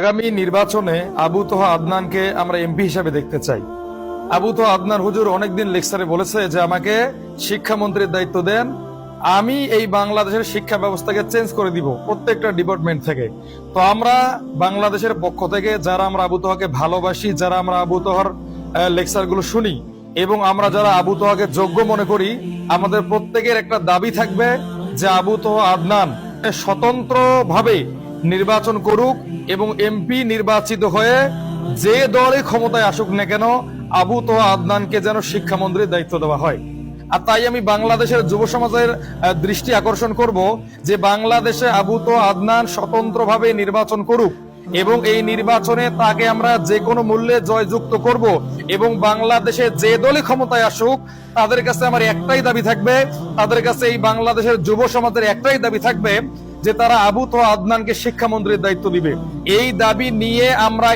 আগামী নির্বাচনে আবু তোহা আদনানকে আমরা এমপি হিসাবে দেখতে চাই। আবু তোহা আদনান হুজুর অনেকদিন লেকচারে বলেছে যে আমাকে শিক্ষামন্ত্রীর দায়িত্ব দেন, আমি এই বাংলাদেশের শিক্ষা ব্যবস্থাকে চেঞ্জ করে দিব প্রত্যেকটা ডিপার্টমেন্ট থেকে। তো আমরা বাংলাদেশের পক্ষ থেকে যারা আমরা আবু তোহাকে ভালোবাসি, যারা আমরা আবু তোহার লেকচার গুলো শুনি এবং আমরা যারা আবু তোহাকে যোগ্য মনে করি, আমাদের প্রত্যেকের একটা দাবি থাকবে যে আবু তোহা আদনান স্বতন্ত্রভাবে নির্বাচন করুক এবং এমপি নির্বাচিত হয়ে যে দলই ক্ষমতায় আসুক না কেন আবু তোহা আদনানকে যেন শিক্ষামন্ত্রীর দায়িত্ব দেওয়া হয়। আর তাই আমি বাংলাদেশের যুব সমাজের দৃষ্টি আকর্ষণ করব যে বাংলাদেশে আবু তোহা আদনান স্বতন্ত্রভাবে নির্বাচন করুক এবং এই নির্বাচনে তাকে আমরা যে কোনো মূল্যে জয়যুক্ত করব এবং বাংলাদেশে যে দলই ক্ষমতায় আসুক তাদের কাছে আমার একটাই দাবি থাকবে, তাদের কাছে এই বাংলাদেশের যুব সমাজের একটাই দাবি থাকবে যে তারা আবু তোহা আদনানকে শিক্ষামন্ত্রীর দায়িত্ব দিবে। এই দাবি নিয়ে আমরা